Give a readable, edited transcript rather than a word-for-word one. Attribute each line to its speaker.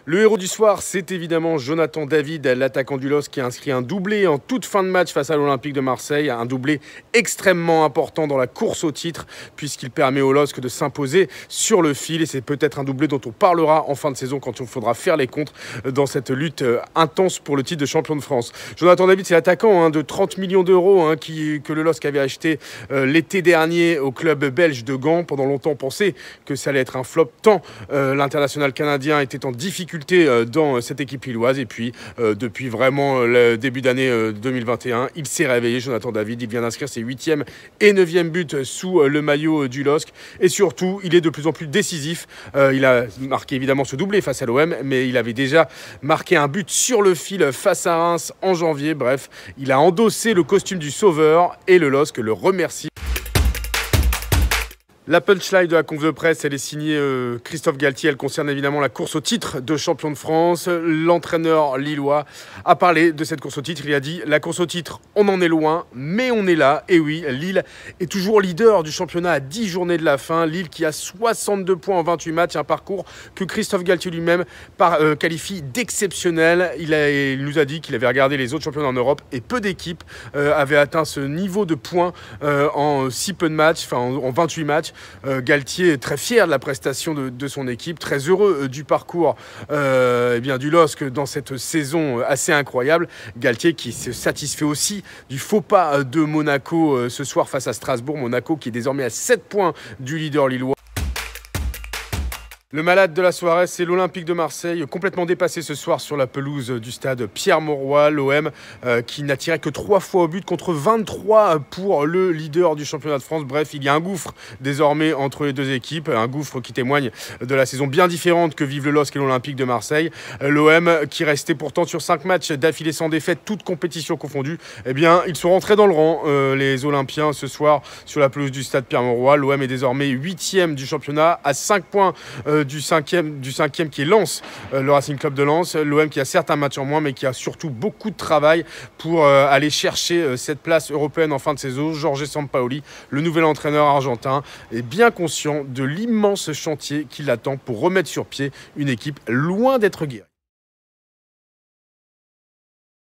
Speaker 1: Le héros du soir, c'est évidemment Jonathan David, l'attaquant du LOSC qui a inscrit un doublé en toute fin de match face à l'Olympique de Marseille. Un doublé extrêmement important dans la course au titre puisqu'il permet au LOSC de s'imposer sur le fil. Et c'est peut-être un doublé dont on parlera en fin de saison quand il faudra faire les comptes dans cette lutte intense pour le titre de champion de France. Jonathan David, c'est l'attaquant de 30 millions d'euros que le LOSC avait acheté l'été dernier au club belge de Gand. Pendant longtemps, on pensait que ça allait être un flop tant l'international canadien était en difficulté dans cette équipe lilloise. Et puis depuis vraiment le début d'année 2021, il s'est réveillé, Jonathan David. Il vient d'inscrire ses 8e et 9e buts sous le maillot du LOSC. Et surtout, il est de plus en plus décisif. Il a marqué évidemment ce doublé face à l'OM, mais il avait déjà marqué un but sur le fil face à Reims en janvier. Bref, il a endossé le costume du sauveur et le LOSC le remercie. La punchline de la conf de presse, elle est signée Christophe Galtier. Elle concerne évidemment la course au titre de champion de France. L'entraîneur lillois a parlé de cette course au titre. Il a dit « La course au titre, on en est loin, mais on est là. » Et oui, Lille est toujours leader du championnat à 10 journées de la fin. Lille qui a 62 points en 28 matchs. Un parcours que Christophe Galtier lui-même qualifie d'exceptionnel. Il nous a dit qu'il avait regardé les autres championnats en Europe et peu d'équipes avaient atteint ce niveau de points en si peu de matchs, enfin en 28 matchs. Galtier est très fier de la prestation de son équipe, très heureux du parcours du LOSC dans cette saison assez incroyable. Galtier qui se satisfait aussi du faux pas de Monaco ce soir face à Strasbourg. Monaco qui est désormais à 7 points du leader lillois. Le malade de la soirée, c'est l'Olympique de Marseille, complètement dépassé ce soir sur la pelouse du stade Pierre-Mauroy. L'OM qui n'a tiré que 3 fois au but contre 23 pour le leader du championnat de France. Bref, il y a un gouffre désormais entre les deux équipes, un gouffre qui témoigne de la saison bien différente que vivent le LOSC et l'Olympique de Marseille. L'OM qui restait pourtant sur 5 matchs d'affilée sans défaite, toutes compétitions confondues, eh bien, ils sont rentrés dans le rang, les Olympiens, ce soir sur la pelouse du stade Pierre-Mauroy. L'OM est désormais 8e du championnat à 5 points du cinquième qui est Lens, le Racing Club de Lens. L'OM qui a certes un match en moins, mais qui a surtout beaucoup de travail pour aller chercher cette place européenne en fin de saison. Jorge Sampaoli, le nouvel entraîneur argentin, est bien conscient de l'immense chantier qui l'attend pour remettre sur pied une équipe loin d'être guérie.